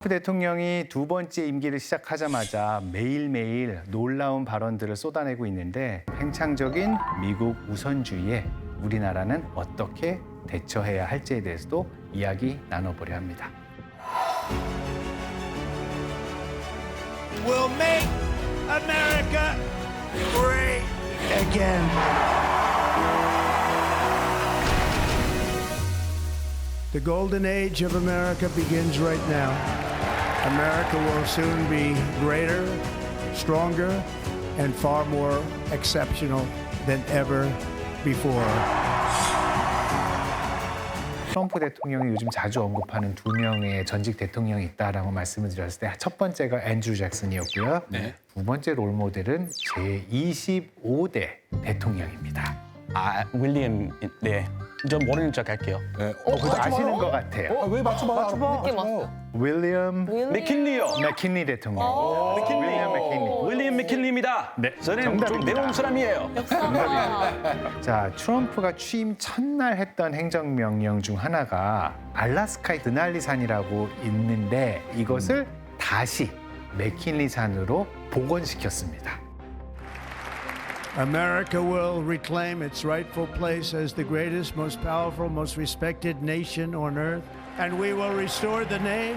트럼프 대통령이 두 번째 임기를 시작하자마자 매일매일 놀라운 발언들을 쏟아내고 있는데 팽창적인 미국 우선주의에 우리나라는 어떻게 대처해야 할지에 대해서도 이야기 나눠보려 합니다. Will make America great again. The golden age of America begins right now. America will soon be greater, stronger, and far more exceptional than ever before. 트럼프 대통령이 요즘 자주 언급하는 두 명의 전직 대통령이 있다라고 말씀을 드렸을 때 첫 번째가 앤드류 잭슨이었고요. 네. 두 번째 롤모델은 제25대 대통령입니다. 윌리엄, 네. 저 모르는 척 할게요. 네. 그래도 아시는 것 같아요. 왜 맞춰봐? 느낌 왔어. 윌리엄 맥킨리요. 맥킨리 대통령. 맥킨리. 윌리엄 맥킨리. 윌리엄 맥킨리입니다. 네, 저는 좀 정답입니다. 배운 사람이에요. 자, 트럼프가 취임 첫날 했던 행정명령 중 하나가 알래스카의 드날리산이라고 있는데 이것을 다시 맥킨리산으로 복원시켰습니다. America will reclaim its rightful place as the greatest, most powerful, most respected nation on earth. And we will restore the name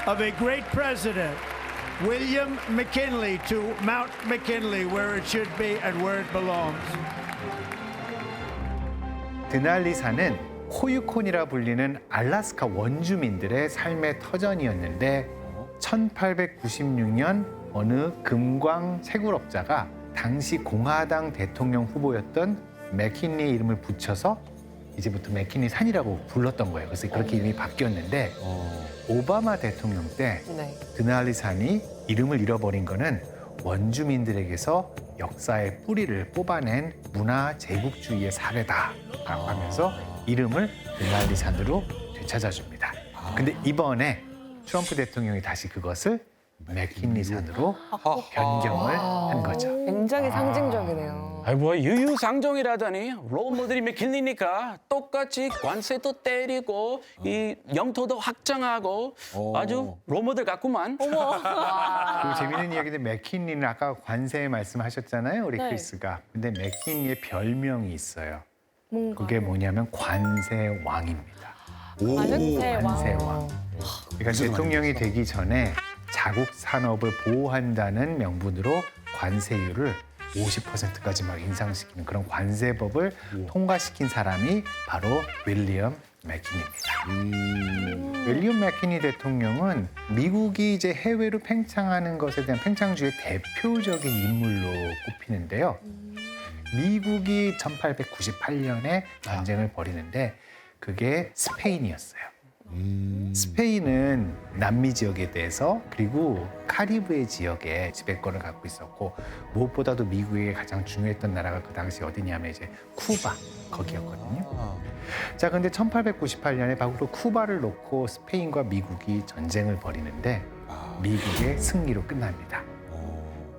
of a great president, William McKinley, to Mount McKinley, where it should be and where it belongs. 드날리산은 호유콘이라 불리는 알래스카 원주민들의 삶의 터전이었는데 1896년 어느 금광 채굴업자가 당시 공화당 대통령 후보였던 맥킨리의 이름을 붙여서 이제부터 맥킨리 산이라고 불렀던 거예요. 그래서 그렇게 이름이 바뀌었는데 오바마 대통령 때 네. 드날리산이 이름을 잃어버린 거는 원주민들에게서 역사의 뿌리를 뽑아낸 문화 제국주의의 사례다라고 하면서 이름을 드날리산으로 되찾아줍니다. 근데 이번에 트럼프 대통령이 다시 그것을 맥킨리산으로 변경을 한 거죠. 굉장히 상징적이네요. 아이 뭐 유유상종이라더니 롤모델이 맥킨리니까 똑같이 관세도 때리고 이 영토도 확장하고 아주 롤모델 같구만. 그리고 재미있는 이야기인데 맥킨리는 아까 관세 말씀하셨잖아요, 우리 크리스가. 근데 맥킨리의 별명이 있어요. 그게 뭐냐면 관세왕입니다. 관세왕. 그러니까 대통령이 되기 전에 자국 산업을 보호한다는 명분으로 관세율을 50%까지 막 인상시키는 그런 관세법을 통과시킨 사람이 바로 윌리엄 맥킨리입니다. 윌리엄 맥킨리 대통령은 미국이 이제 해외로 팽창하는 것에 대한 팽창주의 대표적인 인물로 꼽히는데요. 미국이 1898년에 전쟁을 벌이는데 그게 스페인이었어요. 스페인은 남미 지역에 대해서 그리고 카리브해 지역에 지배권을 갖고 있었고 무엇보다도 미국에게 가장 중요했던 나라가 그 당시 어디냐면 이제 쿠바 거기였거든요. 자, 근데 1898년에 바로 쿠바를 놓고 스페인과 미국이 전쟁을 벌이는데 미국의 승리로 끝납니다.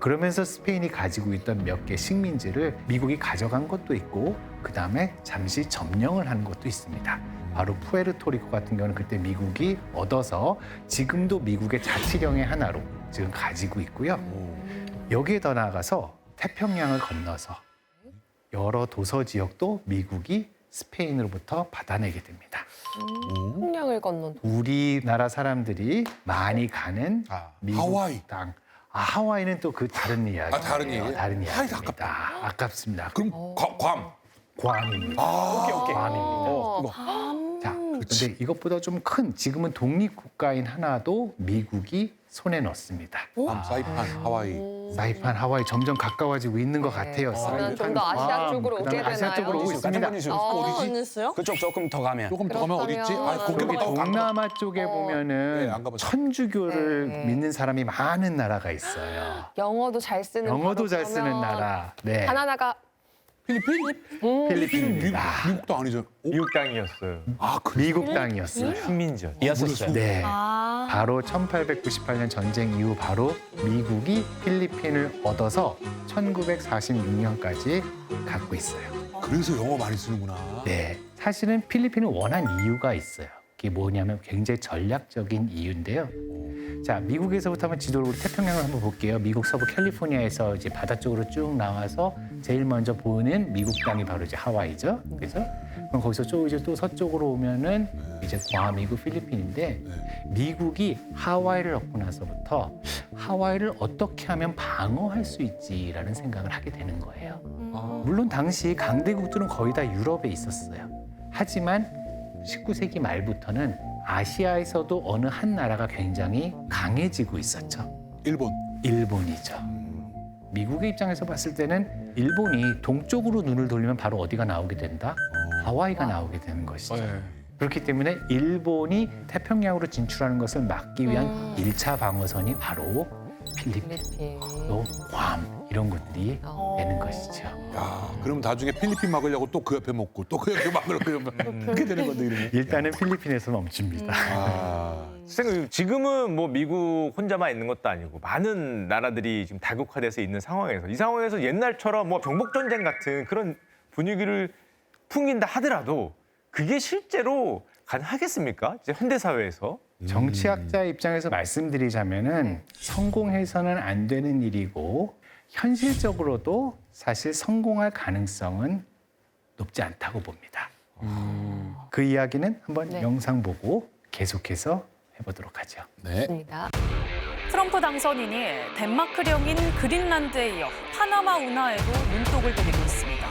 그러면서 스페인이 가지고 있던 몇 개 식민지를 미국이 가져간 것도 있고 그다음에 잠시 점령을 한 것도 있습니다. 바로 푸에르토리코 같은 경우는 그때 미국이 얻어서 지금도 미국의 자치령의 하나로 지금 가지고 있고요. 여기에 더 나아가서 태평양을 건너서 여러 도서 지역도 미국이 스페인으로부터 받아내게 됩니다. 풍량을 건넌. 우리나라 사람들이 많이 가는 미국 하와이. 땅. 하와이는 또 그 다른 이야기. 다른 얘기예요? 다른 하와이 이야기입니다. 아깝습니다. 그럼 괌. 괌입니다. 오케이. 괌입니다. 자, 근데 이것보다 좀 큰 지금은 독립국가인 하나도 미국이 손에 넣습니다. 괌, 사이판, 하와이. 사이판, 하와이 점점 가까워지고 있는 것 같아요. 그러면 좀 더 아시아 쪽으로 그다음에 오게 아시아 되나요? 쪽으로 오고 있습니다. 어디지? 그쪽 조금 더 가면. 조금 더 가면 어디 있지? 거기 여기 동남아 쪽에 네, 보면은 안 가봤어요. 천주교를 네. 믿는 사람이 많은 나라가 있어요. 영어도 잘 쓰는. 영어도 바로 잘 쓰는 그러면 나라. 네. 바나나가 필리핀? 필리핀입니다. 미국도 아니죠. 미국 땅이었어요. 미국 땅이었어요. 식민지였. 이었었어요. 네. 바로 1898년 전쟁 이후 바로 미국이 필리핀을 얻어서 1946년까지 갖고 있어요. 그래서 영어 많이 쓰는구나. 네. 사실은 필리핀을 원한 이유가 있어요. 그게 뭐냐면 굉장히 전략적인 이유인데요. 자, 미국에서부터 한번 지도를 태평양을 한번 볼게요. 미국 서부 캘리포니아에서 이제 바다 쪽으로 쭉 나와서 제일 먼저 보이는 미국 땅이 바로 이제 하와이죠. 그래서 그럼 거기서 쭉 이제 또 서쪽으로 오면은 이제 과미국 필리핀인데 미국이 하와이를 얻고 나서부터 하와이를 어떻게 하면 방어할 수 있지라는 생각을 하게 되는 거예요. 물론 당시 강대국들은 거의 다 유럽에 있었어요. 하지만 19세기 말부터는 아시아에서도 어느 한 나라가 굉장히 강해지고 있었죠. 일본. 일본이죠. 미국의 입장에서 봤을 때는 일본이 동쪽으로 눈을 돌리면 바로 어디가 나오게 된다? 하와이가 나오게 되는 것이죠. 그렇기 때문에 일본이 태평양으로 진출하는 것을 막기 위한 일 1차 방어선이 바로 필리핀, 또 괌 이런 곳들이 되는 것이죠. 야, 그럼 나중에 필리핀 막으려고 또 그 옆에 먹고 또 그 옆에 막으려고 그러면 그렇게 되는 건데 이러면. 일단은 필리핀에서 멈춥니다. 선생님, 지금은 뭐 미국 혼자만 있는 것도 아니고 많은 나라들이 지금 다국화돼서 있는 상황에서 이 상황에서 옛날처럼 뭐 정복 전쟁 같은 그런 분위기를 풍긴다 하더라도 그게 실제로 가능하겠습니까? 이제 현대 사회에서. 정치학자 입장에서 말씀드리자면은 성공해서는 안 되는 일이고 현실적으로도 사실 성공할 가능성은 높지 않다고 봅니다. 그 이야기는 한번 영상 보고 계속해서 해보도록 하죠. 네. 트럼프 당선인이 덴마크령인 그린란드에 이어 파나마 운하에도 눈독을 들이고 있습니다.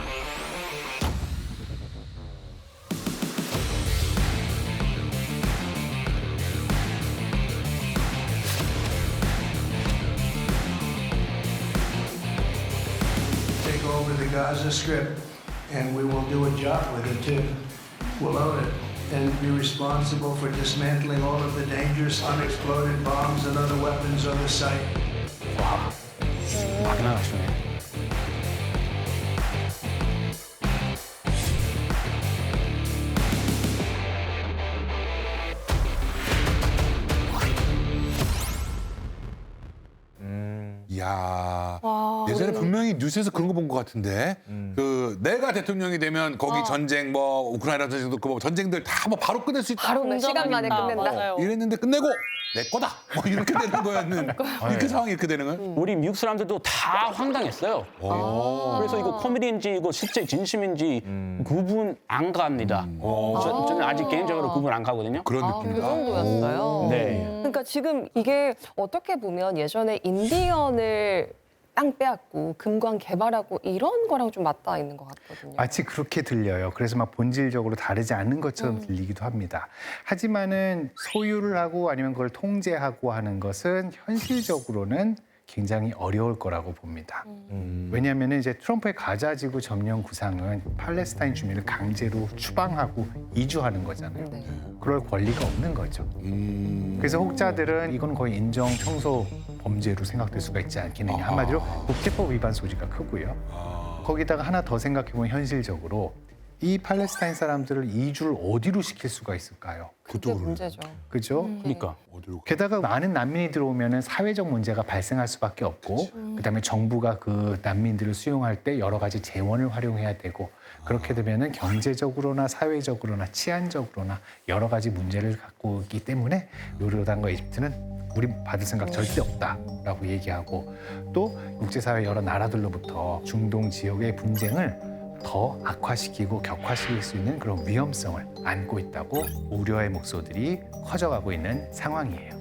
Take over the Gaza Strip, and we will do a job with it too. We'll own it and be responsible for dismantling all of the dangerous unexploded bombs and other weapons on the site. 막 나가시네. 이야. 예전에 분명히 뉴스에서 그런 거 본 것 같은데 그 내가 대통령이 되면 거기 전쟁 뭐 우크라이나 전쟁도 그 뭐 전쟁들 다 뭐 바로 끝낼 수 있다. 바로 몇 시간 만에 끝낸다. 맞아요. 이랬는데 끝내고 내 거다. 뭐 이렇게 되는 거였는. 이렇게 상황이 이렇게 되는 거예요? 우리 미국 사람들도 다 황당했어요. 그래서 이거 코미디인지 이거 실제 진심인지 구분 안 갑니다. 저는 아직 개인적으로 구분 안 가거든요. 그런 그 느낌이다. 정도였어요. 네. 그러니까 지금 이게 어떻게 보면 예전에 인디언을 땅 빼앗고 금광 개발하고 이런 거랑 좀 맞닿아 있는 것 같거든요. 마치 그렇게 들려요. 그래서 막 본질적으로 다르지 않는 것처럼 들리기도 합니다. 하지만은 소유를 하고 아니면 그걸 통제하고 하는 것은 현실적으로는 굉장히 어려울 거라고 봅니다. 왜냐하면 이제 트럼프의 가자지구 점령 구상은 팔레스타인 주민을 강제로 추방하고 이주하는 거잖아요. 네. 그럴 권리가 없는 거죠. 그래서 혹자들은 이건 거의 인정 청소 범죄로 생각될 수가 있지 않겠느냐. 한마디로 국제법 위반 소지가 크고요. 거기다가 하나 더 생각해보면 현실적으로 이 팔레스타인 사람들을 이주를 어디로 시킬 수가 있을까요? 그게 문제죠. 그죠? 그러니까. 어디로? 게다가 많은 난민이 들어오면 사회적 문제가 발생할 수밖에 없고 그다음에 정부가 그 난민들을 수용할 때 여러 가지 재원을 활용해야 되고 그렇게 되면은 경제적으로나 사회적으로나 치안적으로나 여러 가지 문제를 갖고 있기 때문에 요르단과 이집트는 우리 받을 생각 절대 없다라고 얘기하고 또 국제사회 여러 나라들로부터 중동 지역의 분쟁을 더 악화시키고 격화시킬 수 있는 그런 위험성을 안고 있다고 우려의 목소들이 커져가고 있는 상황이에요.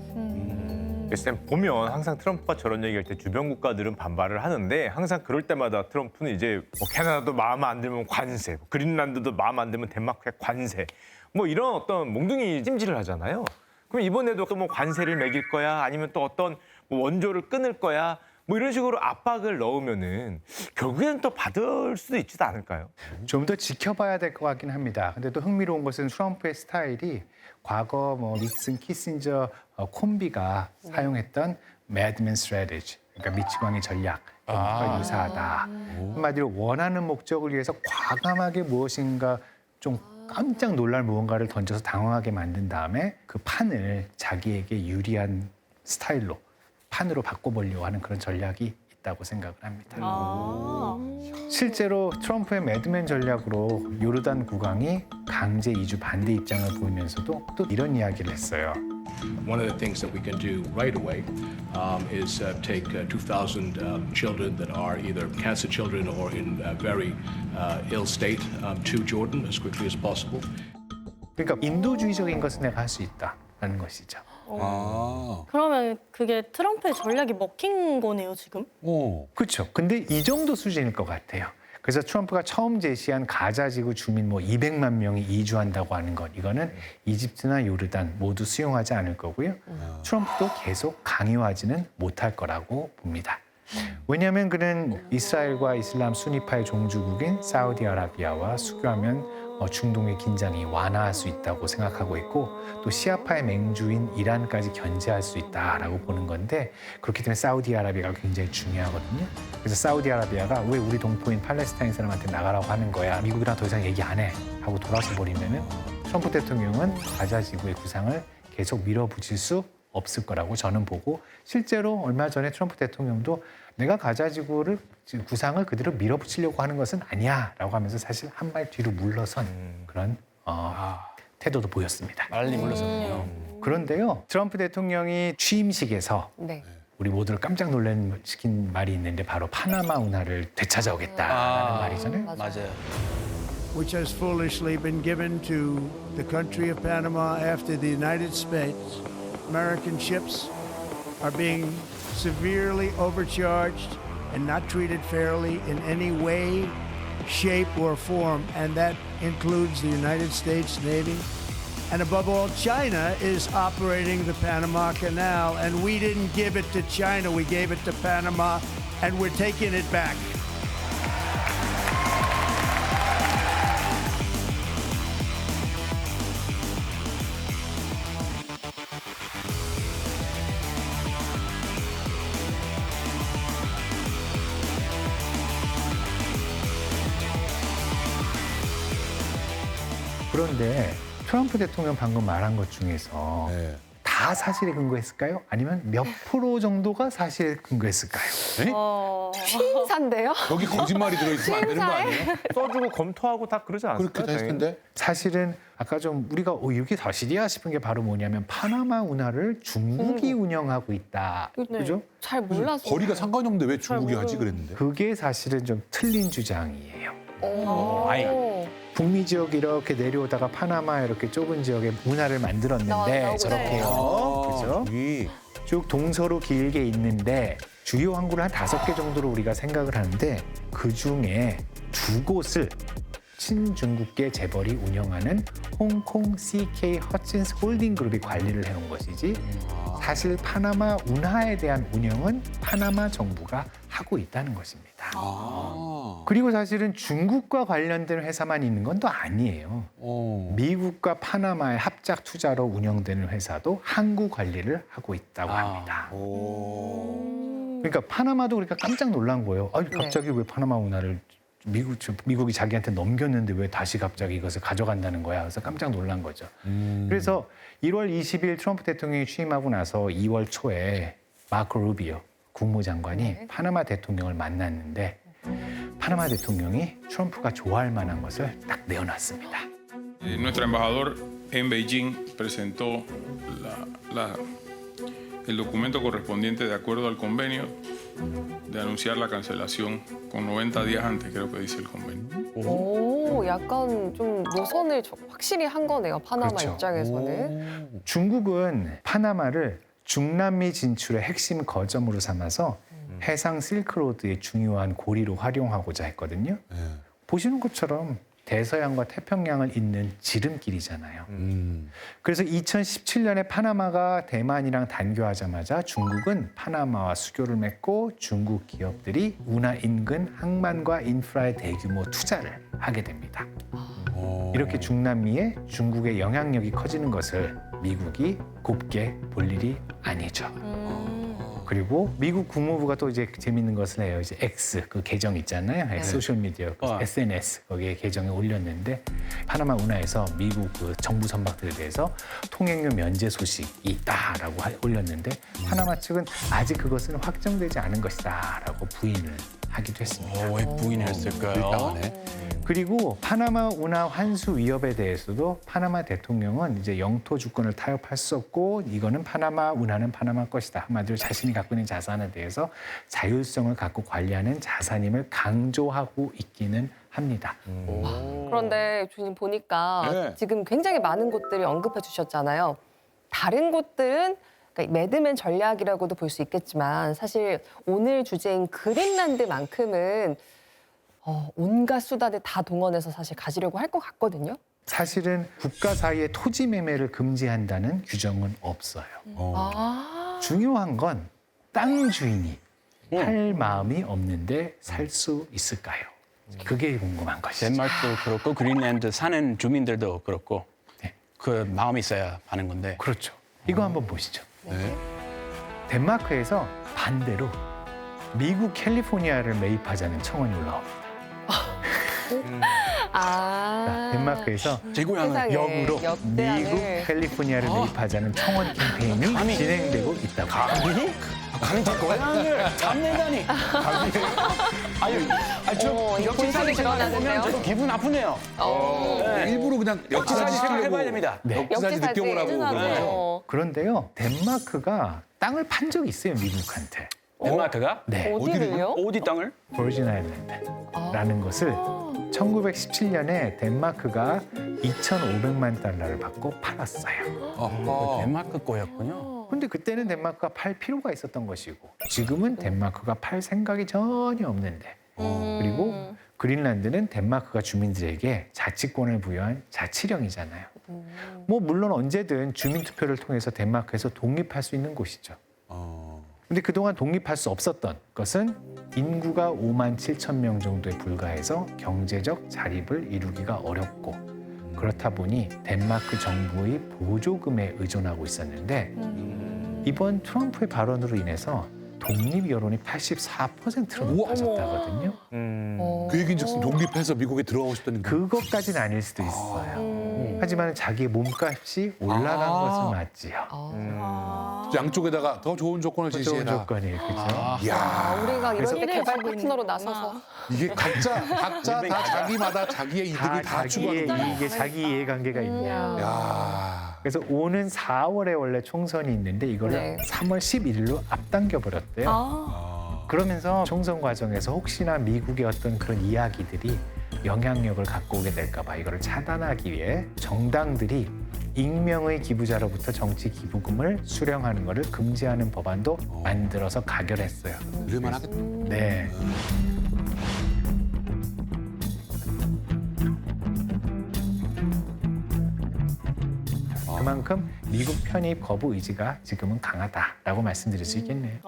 그래서 보면 항상 트럼프가 저런 얘기할 때 주변 국가들은 반발을 하는데 항상 그럴 때마다 트럼프는 이제 뭐 캐나다도 마음 안 들면 관세, 그린란드도 마음 안 들면 덴마크의 관세, 뭐 이런 어떤 몽둥이 찜질을 하잖아요. 그럼 이번에도 또 뭐 관세를 매길 거야, 아니면 또 어떤 뭐 원조를 끊을 거야, 뭐 이런 식으로 압박을 넣으면은 결국에는 또 받을 수도 있지도 않을까요? 좀 더 지켜봐야 될 것 같긴 합니다. 근데 또 흥미로운 것은 트럼프의 스타일이 과거 뭐 닉슨, 키신저 콤비가 사용했던 매드맨 스트래티지, 그러니까 미치광이 전략과 유사하다. 한마디로 원하는 목적을 위해서 과감하게 무엇인가 좀 깜짝 놀랄 무언가를 던져서 당황하게 만든 다음에 그 판을 자기에게 유리한 스타일로 판으로 바꿔보려고 하는 그런 전략이 있다고 생각을 합니다. 실제로 트럼프의 매드맨 전략으로 요르단 국왕이 강제 이주 반대 입장을 보이면서도 또 이런 이야기를 했어요. One of the things that we can do right away is take 2,000 children that are either cancer children or in very ill state to Jordan as quickly as possible. 그러니까 인도주의적인 것은 내가 할 수 있다라는 것이죠. 아. 그러면 그게 트럼프의 전략이 먹힌 거네요, 지금? 그렇죠. 근데 이 정도 수준일 것 같아요. 그래서 트럼프가 처음 제시한 가자지구 주민 뭐 200만 명이 이주한다고 하는 것, 이거는 이집트나 요르단 모두 수용하지 않을 거고요. 트럼프도 계속 강요하지는 못할 거라고 봅니다. 왜냐하면 그는 이스라엘과 이슬람 수니파의 종주국인 사우디아라비아와 수교하면 중동의 긴장이 완화할 수 있다고 생각하고 있고 또 시아파의 맹주인 이란까지 견제할 수 있다라고 보는 건데 그렇기 때문에 사우디아라비아가 굉장히 중요하거든요. 그래서 사우디아라비아가 왜 우리 동포인 팔레스타인 사람한테 나가라고 하는 거야. 미국이랑 더 이상 얘기 안 해. 하고 돌아서 버리면은 트럼프 대통령은 가자 지구의 구상을 계속 밀어붙일 수 없을 거라고 저는 보고 실제로 얼마 전에 트럼프 대통령도 내가 가자 지구를 구상을 그대로 밀어붙이려고 하는 것은 아니야라고 하면서 사실 한 발 뒤로 물러선 그런 태도도 보였습니다. 빨리 물러섰네요. 그런데요, 트럼프 대통령이 취임식에서 네. 우리 모두를 깜짝 놀라시킨 말이 있는데 바로 파나마 운하를 되찾아오겠다라는 말이잖아요. 맞아요. which has foolishly been given to the country of Panama after the United States. American ships are being severely overcharged and not treated fairly in any way, shape, or form, and that includes the United States Navy. And above all, China is operating the Panama Canal, and we didn't give it to China, we gave it to Panama, and we're taking it back. 그런데 트럼프 대통령 방금 말한 것 중에서 네. 다 사실에 근거했을까요? 아니면 몇 프로 정도가 사실에 근거했을까요? 취임사인데요? 여기 거짓말이 들어있으면 안 되는 거 아니에요? 써주고 검토하고 다 그러지 않았을까요? 그렇게 다 했을 텐데. 사실은 아까 좀 우리가 이렇게 사실이야 싶은 게 바로 뭐냐면 파나마 운하를 중국이 운영하고 있다. 네. 그죠? 잘 몰라서. 거리가 상관이 없는데 왜 중국이 하지 그랬는데. 그게 사실은 좀 틀린 주장이에요. 오. 북미 지역 이렇게 내려오다가 파나마 이렇게 좁은 지역에 운하를 만들었는데 나오고 저렇게요. 그죠? 이 쭉 동서로 길게 있는데 주요 항구를 한 5개 정도로 우리가 생각을 하는데 그중에 2곳을 친중국계 재벌이 운영하는 홍콩 CK 허친스 홀딩 그룹이 관리를 해온 것이지 사실 파나마 운하에 대한 운영은 파나마 정부가 하고 있다는 것입니다. 그리고 사실은 중국과 관련된 회사만 있는 건 또 아니에요. 미국과 파나마의 합작 투자로 운영되는 회사도 항구 관리를 하고 있다고 합니다. 그러니까 파나마도 그러니까 깜짝 놀란 거예요. 아니, 갑자기 왜 파나마 운하를 미국이 자기한테 넘겼는데 왜 다시 갑자기 이것을 가져간다는 거야. 그래서 깜짝 놀란 거죠. 그래서 1월 20일 트럼프 대통령이 취임하고 나서 2월 초에 마코 루비오 국무장관이 파나마 대통령을 만났는데 파나마 대통령이 트럼프가 좋아할 만한 것을 딱 내어놨습니다. Nuestro embajador en Beijing presentó el documento correspondiente de acuerdo al convenio de anunciar la cancelación con 90 días antes, creo que dice el convenio. 오, 약간 좀 노선을 확실히 한 거네요. 파나마 그렇죠. 입장에서는. 중국은 파나마를 중남미 진출의 핵심 거점으로 삼아서 해상 실크로드의 중요한 고리로 활용하고자 했거든요. 보시는 것처럼 대서양과 태평양을 잇는 지름길이잖아요. 그래서 2017년에 파나마가 대만이랑 단교하자마자 중국은 파나마와 수교를 맺고 중국 기업들이 운하 인근 항만과 인프라에 대규모 투자를 하게 됩니다. 이렇게 중남미에 중국의 영향력이 커지는 것을 미국이 곱게 볼 일이 아니죠. 그리고 미국 국무부가 또 이제 재밌는 것을 해요. 이제 X 그 계정 있잖아요. X 소셜 미디어 SNS 거기에 계정에 올렸는데 파나마 운하에서 미국 그 정부 선박들에 대해서 통행료 면제 소식이 있다라고 올렸는데 파나마 측은 아직 그것은 확정되지 않은 것이다라고 부인을 하기도 했습니다. 왜 부인했을까요? 밀당하네. 그리고 파나마 운하 환수 위협에 대해서도 파나마 대통령은 이제 영토 주권을 타협할 수 없고 이거는 파나마 운하는 파나마 것이다. 한마디로 자신이 갖고 있는 자산에 대해서 자율성을 갖고 관리하는 자산임을 강조하고 있기는 합니다. 그런데 주님 보니까 네. 지금 굉장히 많은 곳들을 언급해 주셨잖아요. 다른 곳들은 그러니까 매드맨 전략이라고도 볼 수 있겠지만 사실 오늘 주제인 그린란드만큼은 온갖 수단을 다 동원해서 사실 가지려고 할 것 같거든요. 사실은 국가 사이의 토지 매매를 금지한다는 규정은 없어요. 중요한 건 땅 주인이 할 마음이 없는데 살 수 있을까요? 그게 궁금한 것이죠. 덴마크도 그렇고 그린란드 사는 주민들도 그렇고 네. 그 마음이 있어야 하는 건데. 그렇죠. 이거 한번 보시죠. 덴마크에서 반대로 미국 캘리포니아를 매입하자는 청원이 올라옵니다. 자, 덴마크에서 제고향을 세상에 역으로 역대안을. 미국 캘리포니아를 매입하자는 청원 캠페인이 진행되고 있다고 합니다. 감히 제 고향을 잡내다니. 저 이 역지사지 본색이 생각해보면 드러나는데요? 저도 기분 나쁘네요. 네. 일부러 그냥 역지사지 생각해봐야 됩니다. 역지사지 느껴보라고 그런 거죠. 그런데요, 덴마크가 땅을 판 적이 있어요, 미국한테. 덴마크가 네, 어디를요? 어디 땅을? 버진 아일랜드라는 것을 1917년에 덴마크가 2,500만 달러를 받고 팔았어요. 어허. 덴마크 거였군요. 근데 그때는 덴마크가 팔 필요가 있었던 것이고 지금은 덴마크가 팔 생각이 전혀 없는데 그리고 그린란드는 덴마크가 주민들에게 자치권을 부여한 자치령이잖아요. 뭐 물론 언제든 주민투표를 통해서 덴마크에서 독립할 수 있는 곳이죠. 근데 그동안 독립할 수 없었던 것은 인구가 5만 7천 명 정도에 불과해서 경제적 자립을 이루기가 어렵고 그렇다 보니 덴마크 정부의 보조금에 의존하고 있었는데 이번 트럼프의 발언으로 인해서 독립 여론이 84%로 높아졌다거든요. 그 얘기인즉슨 독립해서 미국에 들어가고 싶다는 거. 그것까지는 아닐 수도 있어요. 하지만 자기의 몸값이 올라간 것은 맞지요. 양쪽에다가 더 좋은 조건을 좋은 제시해라. 조건이에요, 그렇죠? 이야. 우리가 이럴 때 그래서 개발 하고 있는 파트너로 거구나. 나서서 이게 각자 다 자기마다 자기의 이득을 다 추구하는 거야. 이게 자기 이해관계가 있냐. 야. 그래서 오는 4월에 원래 총선이 있는데 이거를 네. 3월 11일로 앞당겨 버렸대요. 그러면서 총선 과정에서 혹시나 미국의 어떤 그런 이야기들이 영향력을 갖고 오게 될까 봐 이거를 차단하기 위해 정당들이 익명의 기부자로부터 정치 기부금을 수령하는 것을 금지하는 법안도 만들어서 가결했어요. 이럴만 하겠다. 네. 그만큼 미국 편입 거부 의지가 지금은 강하다라고 말씀드릴 수 있겠네요.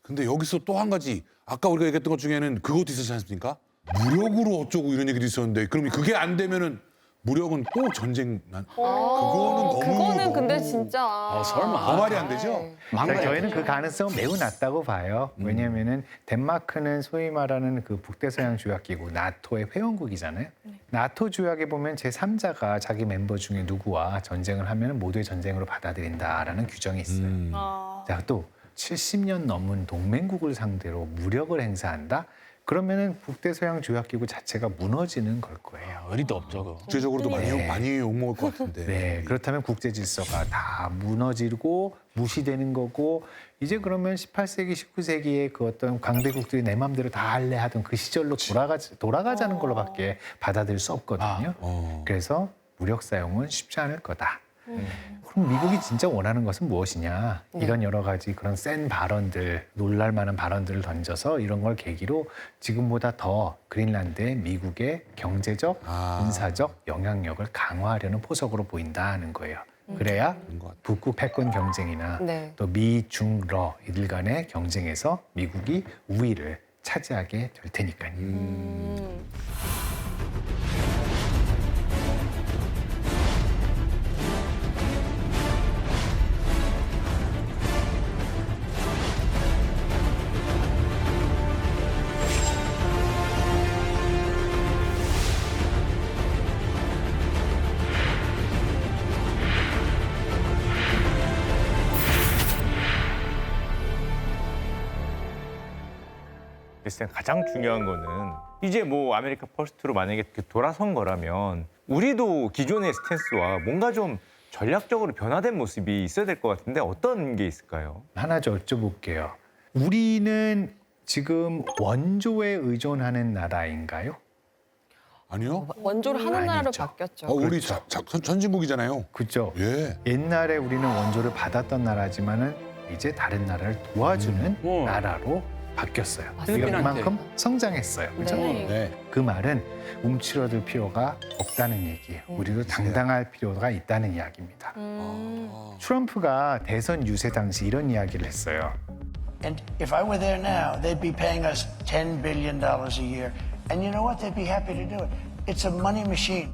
근데 여기서 또 한 가지 아까 우리가 얘기했던 것 중에는 그것도 있었지 않습니까? 무력으로 어쩌고 이런 얘기도 있었는데 그럼 그게 안 되면은 무력은 또 전쟁 난 그거는 근데 진짜 설마. 더 말이 안 되죠? 그러니까 저희는 그 가능성은 매우 낮다고 봐요. 왜냐하면은 덴마크는 소위 말하는 그 북대서양 조약기구 나토의 회원국이잖아요. 나토 조약에 보면 제3자가 자기 멤버 중에 누구와 전쟁을 하면 모두의 전쟁으로 받아들인다라는 규정이 있어요. 자, 또 70년 넘은 동맹국을 상대로 무력을 행사한다? 그러면은 북대서양 조약기구 자체가 무너지는 걸 거예요. 의리도 없죠. 그거. 국제적으로도 많이 욕먹을 것 같은데. 네, 그렇다면 국제 질서가 다 무너지고 무시되는 거고 이제 그러면 18세기, 19세기의 그 어떤 강대국들이 내 마음대로 다 할래 하던 그 시절로 돌아가자는 걸로밖에 받아들일 수 없거든요. 그래서 무력 사용은 쉽지 않을 거다. 그럼 미국이 진짜 원하는 것은 무엇이냐? 이런 여러 가지 그런 센 발언들, 놀랄 만한 발언들을 던져서 이런 걸 계기로 지금보다 더 그린란드의 미국의 경제적, 군사적 영향력을 강화하려는 포석으로 보인다는 거예요. 그래야 북구 패권 경쟁이나 네. 또 미, 중, 러 이들 간의 경쟁에서 미국이 우위를 차지하게 될 테니까요. 글쎄 가장 중요한 거는 이제 뭐 아메리카 퍼스트로 만약에 돌아선 거라면 우리도 기존의 스탠스와 뭔가 좀 전략적으로 변화된 모습이 있어야 될 것 같은데 어떤 게 있을까요? 하나 여쭤볼게요. 우리는 지금 원조에 의존하는 나라인가요? 아니요. 원조를 하는 나라로 아니죠. 바뀌었죠. 우리 그렇죠. 선진국이잖아요. 그죠? 예. 옛날에 우리는 원조를 받았던 나라지만은 이제 다른 나라를 도와주는 나라로 바뀌었어요. 우리가 필리핀한테. 그만큼 성장했어요. 그죠? 네. 네. 그 말은 움츠러들 필요가 없다는 얘기예요. 우리도 당당할 필요가 있다는 이야기입니다. 트럼프가 대선 유세 당시 이런 이야기를 했어요. And if I were there now, they'd be paying us $10 billion a year. And you know what? They'd be happy to do it. It's a money machine.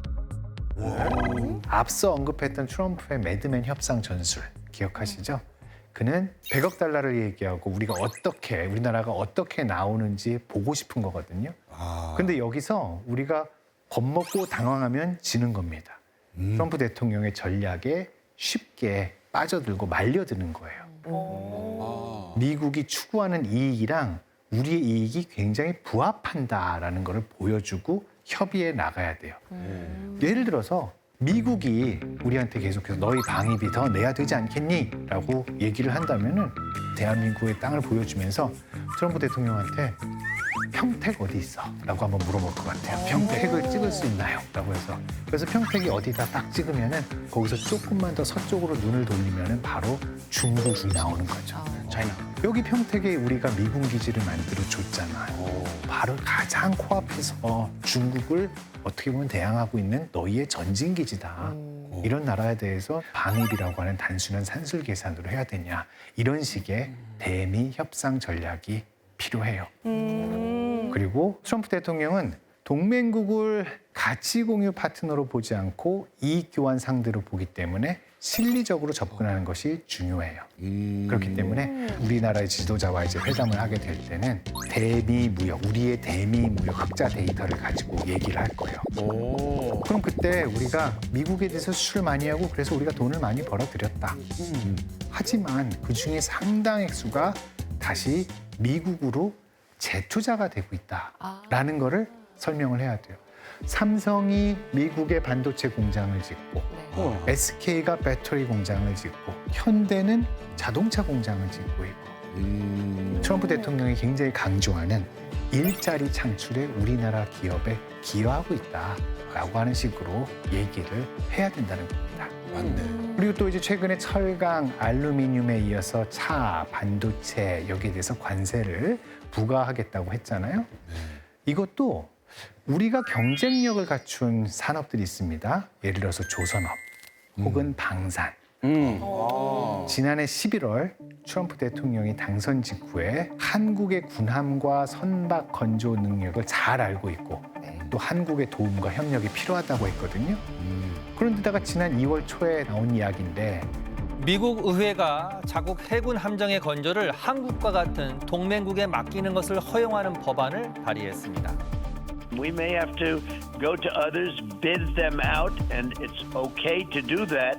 앞서 언급했던 트럼프의 매드맨 협상 전술 기억하시죠? 그는 100억 달러를 얘기하고 우리나라가 어떻게 나오는지 보고 싶은 거거든요. 근데 여기서 우리가 겁먹고 당황하면 지는 겁니다. 트럼프 대통령의 전략에 쉽게 빠져들고 말려드는 거예요. 미국이 추구하는 이익이랑 우리의 이익이 굉장히 부합한다라는 것을 보여주고 협의해 나가야 돼요. 예를 들어서 미국이 우리한테 계속해서 너희 방위비 더 내야 되지 않겠니? 라고 얘기를 한다면은 대한민국의 땅을 보여주면서 트럼프 대통령한테 평택 어디 있어? 라고 한번 물어볼 것 같아요. 평택을 찍을 수 있나요? 라고 해서. 그래서 평택이 어디다 딱 찍으면은 거기서 조금만 더 서쪽으로 눈을 돌리면은 바로 중국이 나오는 거죠. 차이나. 여기 평택에 우리가 미군 기지를 만들어 줬잖아요. 바로 가장 코앞에서 중국을 어떻게 보면 대항하고 있는 너희의 전진 기지다. 이런 나라에 대해서 방위비라고 하는 단순한 산술 계산으로 해야 되냐. 이런 식의 대미 협상 전략이 필요해요. 그리고 트럼프 대통령은 동맹국을 가치 공유 파트너로 보지 않고 이익 교환 상대로 보기 때문에 실리적으로 접근하는 것이 중요해요. 그렇기 때문에 우리나라의 지도자와 이제 회담을 하게 될 때는 대미 무역, 우리의 대미 무역 흑자 데이터를 가지고 얘기를 할 거예요. 그럼 그때 우리가 미국에 대해서 수출 많이 하고 그래서 우리가 돈을 많이 벌어들였다. 하지만 그 중에 상당 액수가 다시 미국으로 재투자가 되고 있다라는 거를 설명을 해야 돼요. 삼성이 미국의 반도체 공장을 짓고 SK가 배터리 공장을 짓고 현대는 자동차 공장을 짓고 있고 트럼프 대통령이 굉장히 강조하는 일자리 창출에 우리나라 기업에 기여하고 있다라고 하는 식으로 얘기를 해야 된다는 겁니다. 맞네. 그리고 또 이제 최근에 철강, 알루미늄에 이어서 차, 반도체 여기에 대해서 관세를 부과하겠다고 했잖아요. 이것도 우리가 경쟁력을 갖춘 산업들이 있습니다. 예를 들어서 조선업 혹은 방산. 지난해 11월 트럼프 대통령이 당선 직후에 한국의 군함과 선박 건조 능력을 잘 알고 있고 또 한국의 도움과 협력이 필요하다고 했거든요. 그런데다가 지난 2월 초에 나온 이야기인데 미국 의회가 자국 해군 함정의 건조를 한국과 같은 동맹국에 맡기는 것을 허용하는 법안을 발의했습니다. We may have to go to others, bid them out, and it's okay to do that.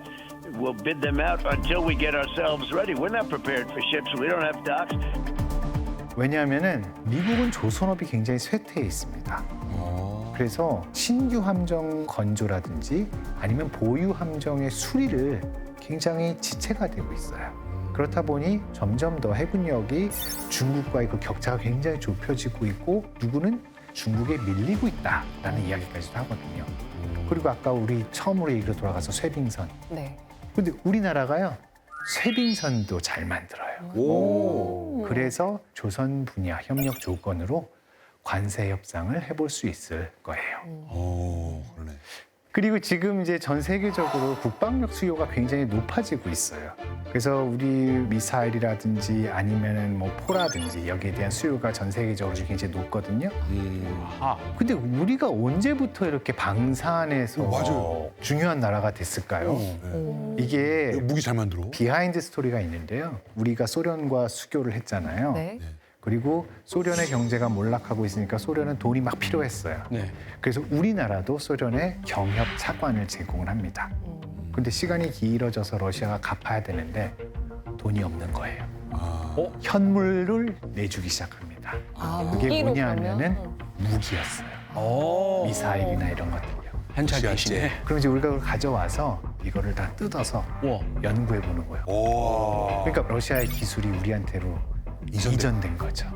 We'll bid them out until we get ourselves ready. We're not prepared for ships. We don't have docks. 왜냐하면은 미국은 조선업이 굉장히 쇠퇴해 있습니다. 그래서 신규 함정 건조라든지 아니면 보유 함정의 수리를 굉장히 지체가 되고 있어요. 그렇다 보니 점점 더 해군력이 중국과의 그 격차가 굉장히 좁혀지고 있고 누구는 중국에 밀리고 있다라는 이야기까지도 하거든요. 그리고 아까 우리 처음으로 얘기로 돌아가서 쇠빙선. 네. 근데 우리나라가요. 쇠빙선도 잘 만들어요. 그래서 조선 분야 협력 조건으로 관세 협상을 해볼 수 있을 거예요. 그러네. 그리고 지금 이제 전 세계적으로 국방력 수요가 굉장히 높아지고 있어요. 그래서 우리 미사일이라든지 아니면은 뭐 포라든지 여기에 대한 수요가 전 세계적으로 굉장히 높거든요. 근데 우리가 언제부터 이렇게 방산에서 맞아요. 중요한 나라가 됐을까요? 이게 무기 잘 만들어. 비하인드 스토리가 있는데요. 우리가 소련과 수교를 했잖아요. 네. 그리고 소련의 경제가 몰락하고 있으니까 소련은 돈이 막 필요했어요. 그래서 우리나라도 소련에 경협 차관을 제공을 합니다. 근데 시간이 길어져서 러시아가 갚아야 되는데 돈이 없는 거예요. 현물을 내주기 시작합니다. 있습니다. 무기로 그게 뭐냐면은 그러면? 무기였어요. 미사일이나 이런 것들요. 현찰 대신에. 그럼 이제 우리가 그걸 가져와서 이거를 다 뜯어서 우와. 연구해 보는 거예요. 오. 그러니까 러시아의 기술이 우리한테로 이전된 거죠.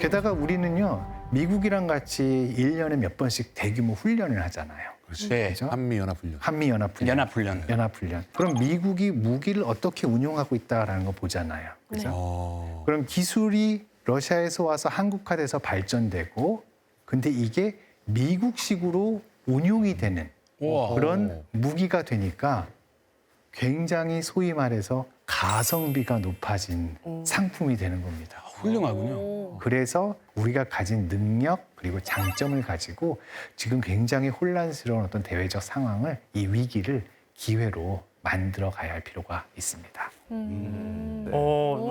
게다가 우리는요, 미국이랑 같이 1년에 몇 번씩 대규모 훈련을 하잖아요. 그렇지. 네. 그죠? 한미연합훈련. 한미연합훈련. 연합훈련. 연합훈련. 그럼 미국이 무기를 어떻게 운용하고 있다라는 거 보잖아요. 그죠? 어. 그럼 기술이 러시아에서 와서 한국화돼서 발전되고, 근데 이게 미국식으로 운용이 되는 우와. 그런 무기가 되니까 굉장히 소위 말해서 가성비가 높아진 상품이 되는 겁니다. 훌륭하군요. 그래서 우리가 가진 능력 그리고 장점을 가지고 지금 굉장히 혼란스러운 어떤 대외적 상황을, 이 위기를 기회로 만들어 가야 할 필요가 있습니다.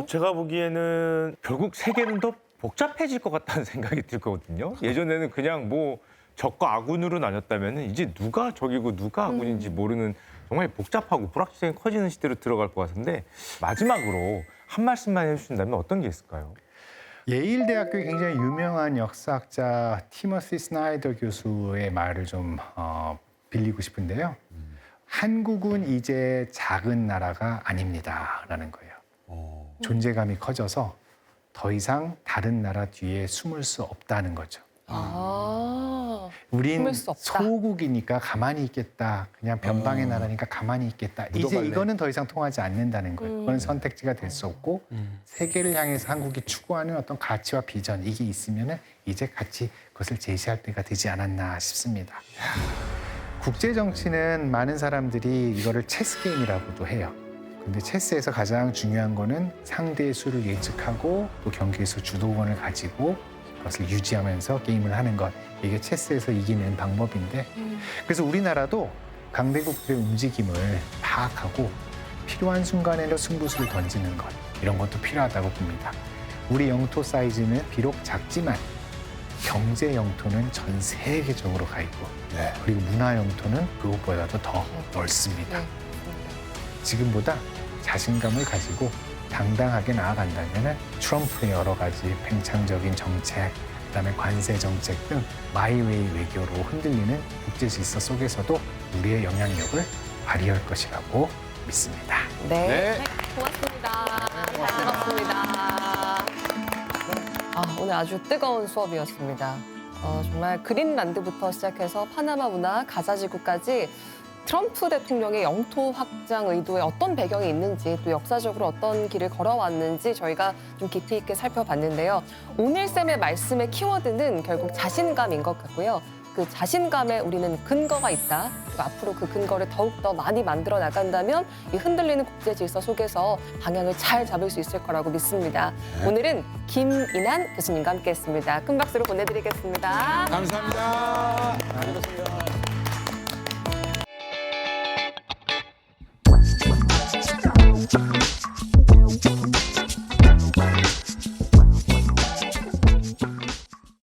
제가 보기에는 결국 세계는 더 복잡해질 것 같다는 생각이 들거든요. 예전에는 그냥 뭐 적과 아군으로 나눴다면 이제 누가 적이고 누가 아군인지 모르는 정말 복잡하고 불확실성이 커지는 시대로 들어갈 것 같은데, 마지막으로 한 말씀만 해주신다면 어떤 게 있을까요? 예일 대학교의 굉장히 유명한 역사학자 티머시 스나이더 교수의 말을 좀 빌리고 싶은데요. 한국은 이제 작은 나라가 아닙니다라는 거예요. 존재감이 커져서 더 이상 다른 나라 뒤에 숨을 수 없다는 거죠. 우린 숨을 수 없다. 소국이니까 가만히 있겠다. 그냥 변방의 나라니까 가만히 있겠다. 이제 묻어갈래. 이거는 더 이상 통하지 않는다는 거예요. 그건 선택지가 될 수 없고 세계를 향해서 한국이 추구하는 어떤 가치와 비전, 이게 있으면은 이제 같이 그것을 제시할 때가 되지 않았나 싶습니다. 국제 정치는 많은 사람들이 이거를 체스 게임이라고도 해요. 근데 체스에서 가장 중요한 거는 상대의 수를 예측하고 또 경기에서 주도권을 가지고 그것을 유지하면서 게임을 하는 것. 이게 체스에서 이기는 방법인데, 그래서 우리나라도 강대국들의 움직임을 파악하고 필요한 순간에는 승부수를 던지는 것, 이런 것도 필요하다고 봅니다. 우리 영토 사이즈는 비록 작지만 경제 영토는 전 세계적으로 가 있고, 그리고 문화 영토는 그것보다도 더 넓습니다. 지금보다 자신감을 가지고 당당하게 나아간다면 트럼프의 여러 가지 팽창적인 정책, 그다음에 관세 정책 등 마이웨이 외교로 흔들리는 국제 질서 속에서도 우리의 영향력을 발휘할 것이라고 믿습니다. 네. 고맙습니다. 잘 들었습니다. 오늘 아주 뜨거운 수업이었습니다. 정말 그린란드부터 시작해서 파나마 운하, 가자지구까지 트럼프 대통령의 영토 확장 의도에 어떤 배경이 있는지, 또 역사적으로 어떤 길을 걸어왔는지 저희가 좀 깊이 있게 살펴봤는데요. 오늘 쌤의 말씀의 키워드는 결국 자신감인 것 같고요. 그 자신감에 우리는 근거가 있다. 그리고 앞으로 그 근거를 더욱더 많이 만들어 나간다면 이 흔들리는 국제 질서 속에서 방향을 잘 잡을 수 있을 거라고 믿습니다. 오늘은 김인한 교수님과 함께했습니다. 큰 박수로 보내드리겠습니다. 감사합니다. 잘했습니다.